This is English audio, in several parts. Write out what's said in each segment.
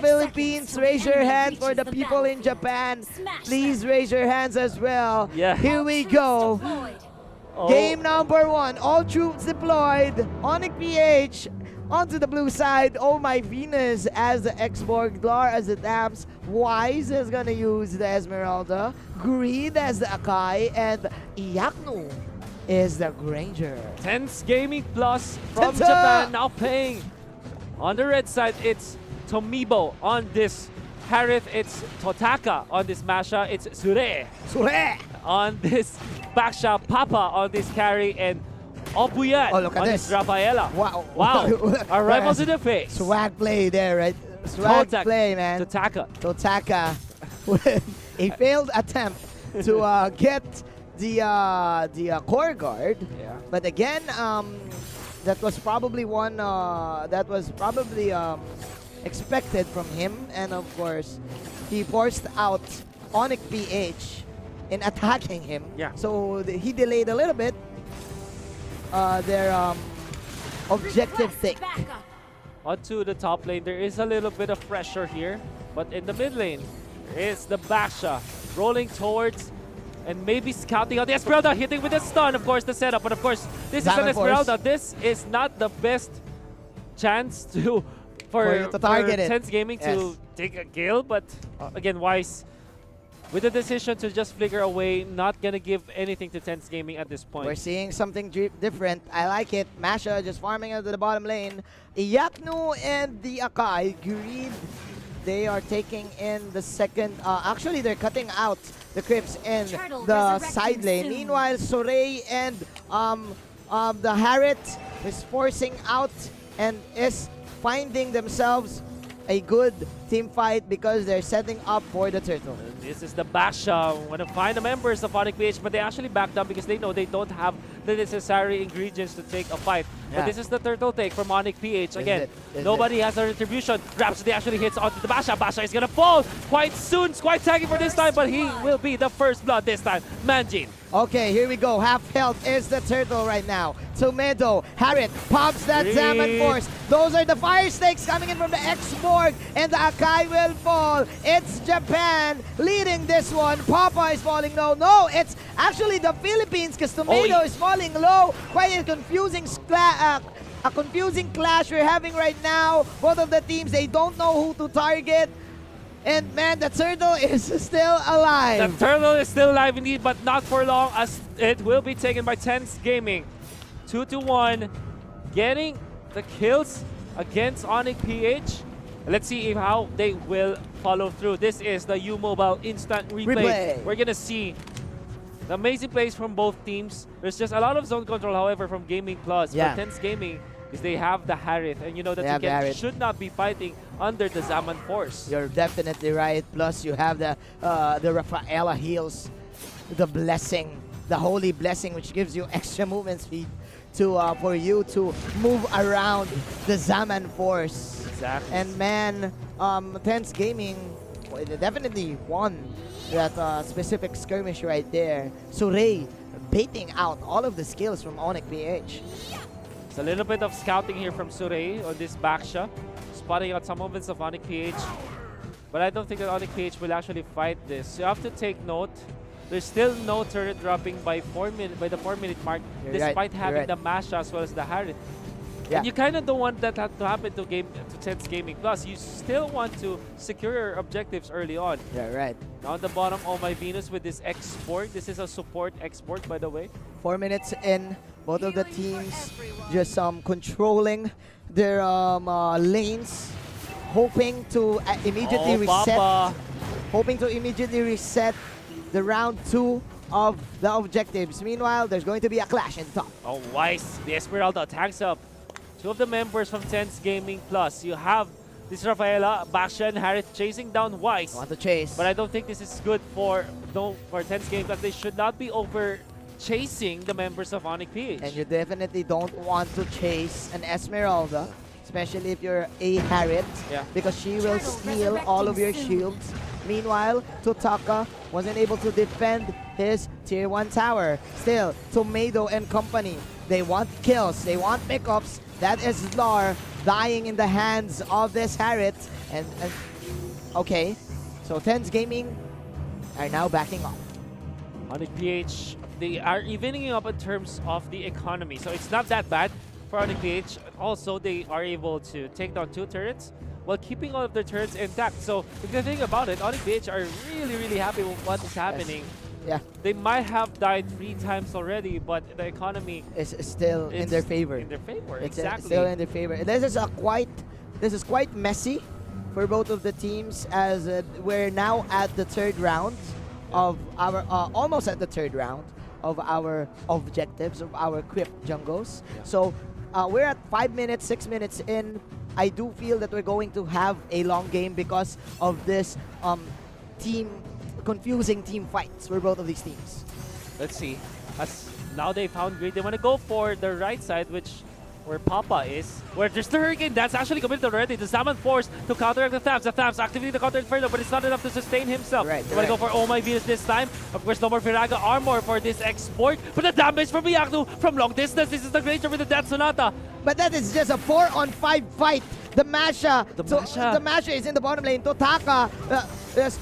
Philippines, raise your hand. For the people in Japan, please raise your hands as well. Yeah. Here we go. Game number 1. All troops deployed. ONIC PH onto the blue side. Oh my Venus as the X-Borg. Glar as the Dams. Wise is gonna use the Esmeralda. Greed as the Akai. And Iyaknu is the Granger. Tense Gaming Plus from Ta-ta! Japan now playing. On the red side, it's Tomibo. On this Harith, it's Totaka. On this Masha, it's Sure. On this Baksha, Papa on this carry, and Opuyan Oh, look at on this. this Rafaela. Wow. Our rivals in the face. Swag play there, right? Swag Totak- play, man. Totaka. With a failed attempt to get the core guard. Yeah. But again, that was probably expected from him, and of course, he forced out ONIC PH in attacking him. Yeah. So he delayed a little bit their objective take. Onto the top lane, there is a little bit of pressure here, but in the mid lane, there is the Baksha rolling towards and maybe scouting out the Esmeralda, hitting with a stun, of course, the setup. But of course, this is an Esmeralda. This is not the best chance for you to target it. Tense Gaming to take a kill, but again, Wise with the decision to just flicker away, not gonna give anything to Tense Gaming at this point. We're seeing something different. I like it. Masha just farming into the bottom lane. Iyaknu and the Akai, Greed, they are taking in the second. Actually, they're cutting out the creeps in the side lane. Meanwhile, Sorey and the Harith is forcing out and is finding themselves a good team fight because they're setting up for the turtle. This is the Baksha. Want to find the members of ONIC PH, but they actually back down because they know they don't have the necessary ingredients to take a fight. Yeah. But this is the turtle take from ONIC PH. Again, Is nobody has a retribution. Rhapsody actually hits onto the Baksha. Baksha is gonna fall quite soon. It's quite tagging for this time, but he will be the first blood this time. Manjin. Okay, here we go. Half health is the turtle right now. Tomedo, Harith pops that Zaman Force. Those are the fire snakes coming in from the X-Borg, and the Akai will fall. It's Japan leading this one. Papa is falling low. No, it's actually the Philippines because Tomedo is falling low. Quite a confusing clash we're having right now. Both of the teams, they don't know who to target. And man, the turtle is still alive. The turtle is still alive indeed, but not for long as it will be taken by Tense Gaming. 2-1, getting the kills against ONIC PH. Let's see how they will follow through. This is the U-Mobile instant replay. We're gonna see the amazing plays from both teams. There's just a lot of zone control, however, from Gaming Plus. Yeah. For Tense Gaming, because they have the Harith, and you know that you should not be fighting under the Zaman Force. You're definitely right. Plus, you have the Rafaela heals, the blessing, the holy blessing, which gives you extra movement speed to for you to move around the Zaman Force. Exactly. And man, Tense Gaming they definitely won that specific skirmish right there. Surey baiting out all of the skills from ONIC PH. A little bit of scouting here from Surey on this Baksha, spotting out some movements of ONIC PH. But I don't think that ONIC PH will actually fight this. You have to take note, there's still no turret dropping by the 4-minute mark, despite having the Masha as well as the Harith. Yeah. And you kind of don't want that to happen to Tense Gaming Plus. You still want to secure your objectives early on. Yeah, right. Now on the bottom, oh my Venus with this X-Borg. This is a support X-Borg, by the way. 4 minutes in, both of the teams just controlling their lanes, hoping to immediately reset the round 2 of the objectives. Meanwhile, there's going to be a clash in the top. Oh, Wise, the Esmeralda tags up 2 of the members from Tense Gaming Plus. You have this Rafaela, Baksha, and Harith chasing down Wise. Want to chase. But I don't think this is good for Tense Gaming Plus. They should not be over chasing the members of ONIC PH. And you definitely don't want to chase an Esmeralda, especially if you're a Harith, because she will steal all of your shields. Meanwhile, Totaka wasn't able to defend his tier 1 tower. Still, Tomato and company, they want kills, they want pickups. That is Lar dying in the hands of this Harriet. And okay, so Tens Gaming are now backing off. ONIC PH, they are evening up in terms of the economy. So it's not that bad for ONIC PH. Also, they are able to take down 2 turrets while keeping all of their turrets intact. So if you think about it, ONIC PH are really happy with what is happening. Yeah, They might have died 3 times already, but the economy it's still in their favor. In their favor, It's exactly. still in their favor. This is quite messy for both of the teams, as we're now at the 3rd round of our almost at the 3rd round of our objectives of our Crypt Jungles. Yeah. So we're at 5 minutes, 6 minutes in. I do feel that we're going to have a long game because of this confusing team fights for both of these teams. Let's see. As now they found Great, they want to go for the right side, where Papa is. Where there's the Hurricane, that's actually committed already. The Salmon force to counteract the Thams. The Thams activating the counter Inferno, but it's not enough to sustain himself. Right, They want to go for Oh My Venus this time. Of course, no more Viraga armor for this export. But the damage from Iyaknu from long distance. This is the Granger with the Death Sonata. But that is just a 4-on-5 fight. The Masha is in the bottom lane. Totaka is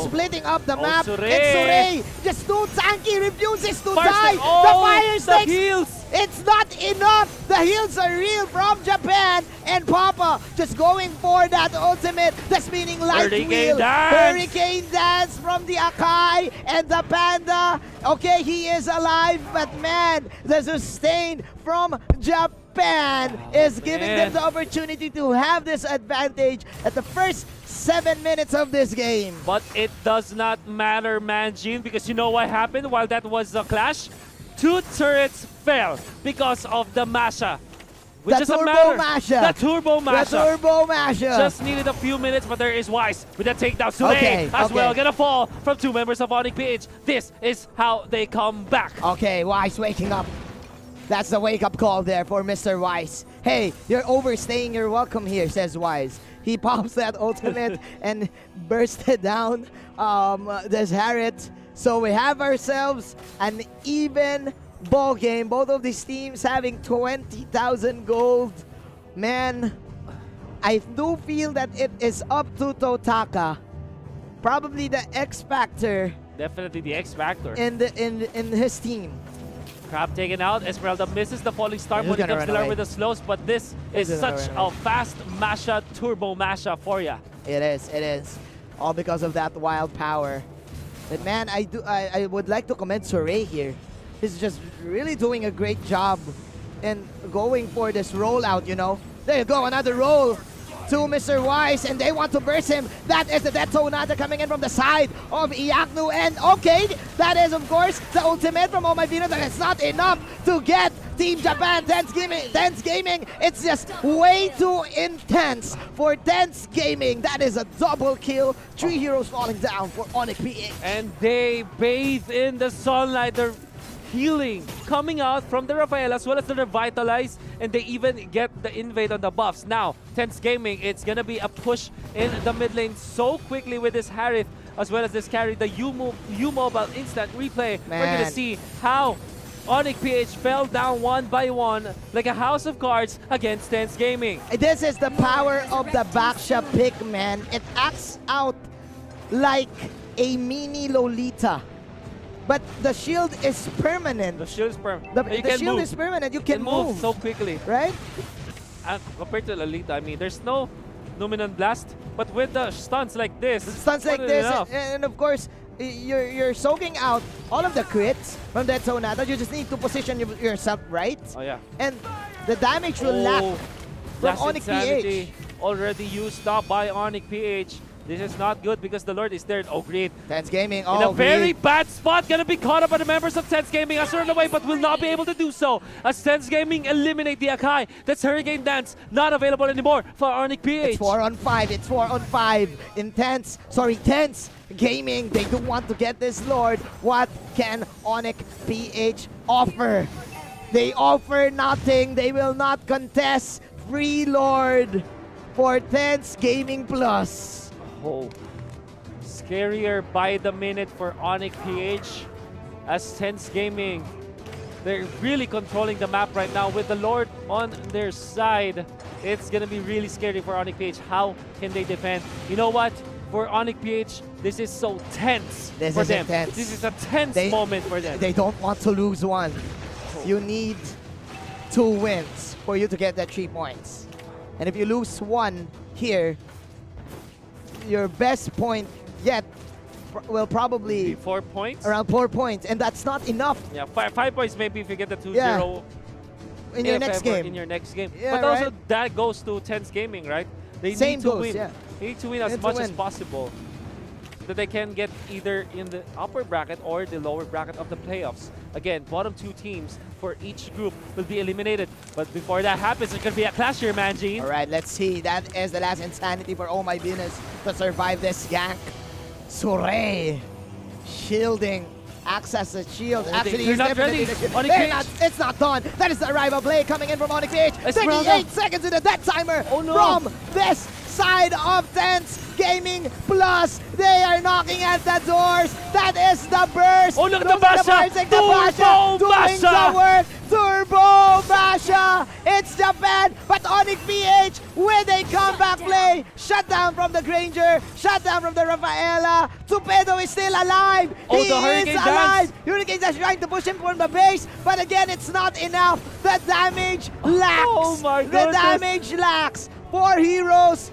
splitting up the map. Surrey. It's Surrey. Just too tanky, refuses to Fire die. stick. Oh, the fire the sticks. heals. It's not enough. The heals are real from Japan. And Papa just going for that ultimate. The spinning light Hurricane wheel. dance. Hurricane dance from the Akai and the Panda. Okay, he is alive, but man, the sustain from Japan is giving them the opportunity to have this advantage at the first 7 minutes of this game. But it does not matter, Manjin, because you know what happened while that was the clash? 2 turrets fell because of the Masha. Which The doesn't Turbo matter. Masha. The Turbo Masha. The Turbo Masha. Just needed a few minutes, but there is Wise with the takedown. Sule as well. Gonna fall from 2 members of ONIC PH. This is how they come back. Okay, Wise waking up. That's the wake-up call there for Mr. Wise. Hey, you're overstaying your welcome here, says Wise. He pops that ultimate and bursted down this Harriet. So we have ourselves an even ball game. Both of these teams having 20,000 gold. Man, I do feel that it is up to Totaka. Probably the X factor Definitely the X Factor. in his team. Crab taken out. Esmeralda misses the falling star He's when it gonna comes to run learn away. with the slows, but this is He's gonna such run a away. fast Masha, Turbo Masha for ya. It is. All because of that wild power. But man, I would like to commend Surrey here. He's just really doing a great job in going for this rollout, you know. There you go, another roll to Mr. Wise, and they want to burst him. That is the Death Sonata coming in from the side of Iyaknu, and okay, that is of course the ultimate from Oh My Venus, and it's not enough to get Team Japan. Tense Gaming, it's just way too intense for Tense Gaming. That is a double kill. 3 heroes falling down for ONIC PH. And they bathe in the sunlight. They're healing coming out from the Raphael as well as the Revitalize, and they even get the invade on the buffs. Now, Tense Gaming, it's gonna be a push in the mid lane so quickly with this Harith as well as this carry, the U-Mobile instant replay. Man. We're gonna see how ONIC PH fell down one by one like a house of cards against Tense Gaming. This is the power of the Baksha pick, man. It acts out like a mini Lolita. But the shield is permanent. The shield is permanent. The shield is permanent. You can move. so quickly. Right? And compared to Lolita, I mean, there's no Numinant Blast, but with the stunts like this, Stunts like more than this, enough. and of course, you're soaking out all of the crits from that Sonata. You just need to position yourself right. Oh yeah. And the damage will lack from Blast ONIC Insanity PH. already used up by ONIC PH. This is not good because the Lord is there. Oh, great. Tense Gaming, In oh, a very great. bad spot. Gonna be caught up by the members of Tense Gaming as run away, but will not be able to do so as Tense Gaming eliminate the Akai. That's Hurricane Dance. Not available anymore for ONIC PH. It's 4-on-5. It's 4-on-5. Tense Gaming. They do want to get this Lord. What can ONIC PH offer? They offer nothing. They will not contest. Free Lord for Tense Gaming Plus. Oh. scarier by the minute for ONIC PH as Tense Gaming. They're really controlling the map right now with the Lord on their side. It's gonna be really scary for ONIC PH. How can they defend? You know what? For ONIC PH, this is so tense for them. Intense. This is a tense moment for them. They don't want to lose one. You need 2 wins for you to get that 3 points. And if you lose one here, your best point yet will probably 4 points? around 4 points, and that's not enough. Yeah, 5 points maybe if you get the 2-0 in your next game. In your next game. Yeah, but also right? that goes to Tense Gaming, right? They Same need to goes, win. yeah. They need to win as much as possible, that they can get either in the upper bracket or the lower bracket of the playoffs. Again, bottom 2 teams for each group will be eliminated. But before that happens, it could be a clash here, Manjin. All right, let's see. That is the last insanity for Oh My Venus to survive this gank. Surrey shielding, acts as a shield. Actually, they're he's not ready. definitely ONIC PH. it's not done. That is the arrival play coming in from ONIC PH. Esmeralda. 38 seconds in the death timer from this side of Tense Gaming. Plus, they are knocking at the doors. That is the burst. Oh, look at the Basha. Turbo doing Basha. the work. Turbo Basha. It's Japan, but ONIC PH with a comeback play. Shut down from the Granger. Shut down from the Rafaela. Tupedo is still alive. Oh, He the is Hurricane alive. Dance. Hurricane Dance trying to push him from the base, but again, it's not enough. The damage lacks. Oh my The goodness. damage lacks. 4 heroes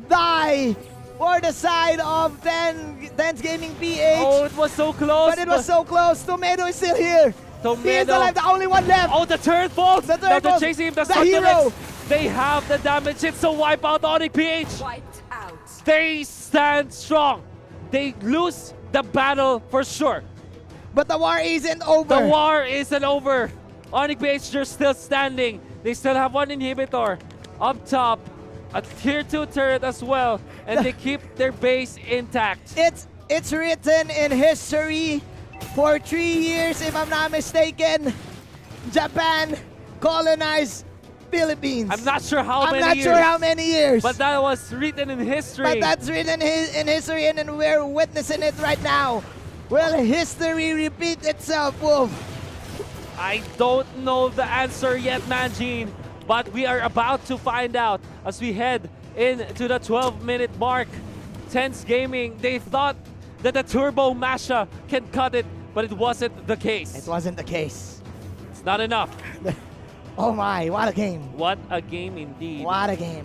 die for the side of Tense Gaming PH. Oh, it was so close. But it was so close. Tomato is still here. He is Tomato. alive, the only one left. Oh, the turret falls. The Now turret they're falls. chasing him. The hero. They have the damage. It's a wipe out ONIC PH. Wiped out. They stand strong. They lose the battle for sure. But the war isn't over. The war isn't over. ONIC PH, they're still standing. They still have 1 inhibitor. Up top, a tier 2 turret as well. And they keep their base intact. It's written in history. For 3 years, if I'm not mistaken, Japan colonized Philippines. I'm not sure how many I'm not years. sure how many years. But that was written in history. But that's written in history, and then we're witnessing it right now. Will history repeat itself, Wolf? I don't know the answer yet, Manjin, but we are about to find out as we head into the 12-minute mark. Tense Gaming, they thought that the Turbo Masha can cut it, but it wasn't the case. It wasn't the case. It's not enough. Oh my, what a game. What a game indeed. What a game.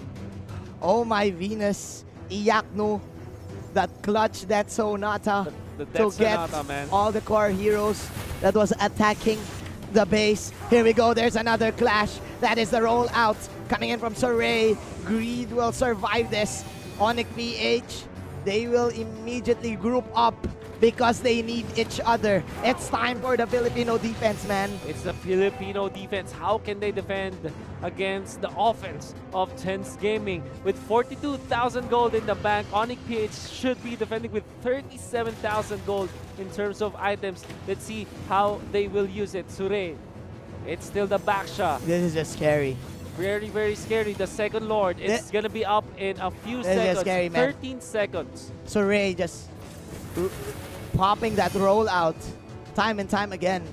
Oh my Venus, Iyaknu, that clutch, that Sonata The to get Sonata, man. all the core heroes that was attacking the base. Here we go, there's another clash. That is the rollout coming in from Surrey. Greed will survive this. ONIC PH, they will immediately group up because they need each other. It's time for the Filipino defense, man. It's the Filipino defense. How can they defend against the offense of Tense Gaming? With 42,000 gold in the bank, ONIC PH should be defending with 37,000 gold in terms of items. Let's see how they will use it. Sure, it's still the backshot. This is just scary. Very, very scary. The second Lord, it's gonna be up in a few This is seconds. scary, man. 13 seconds. Surrey just popping that rollout time and time again.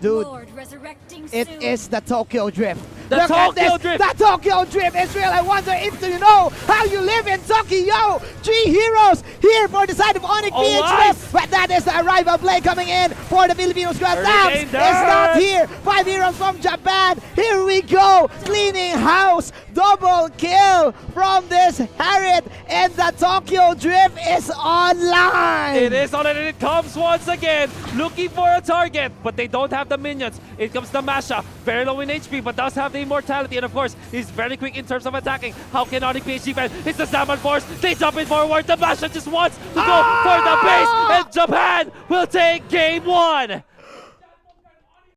Dude, Lord resurrecting it soon. is the Tokyo Drift. The Look at Tokyo this. Drift. The Tokyo Drift is real. I wonder if you know how you live in Tokyo. 3 heroes here for the side of ONIC Oh, PH nice. left. But that is the arrival play coming in for the Filipino squad. Hurricane Dams is not Dance. here. 5 heroes from Japan. Here we go. Cleaning house. Double kill from this Harriet. And the Tokyo Drift is online. It is on and it comes once again, looking for a target, but they don't have the minions. It comes the Masha, very low in HP, but does have the immortality, and of course, he's very quick in terms of attacking. How can ONIC PH defend? It's the Salmon Force, they jump in forward, the Masha just wants to go for the base, and Japan will take game 1.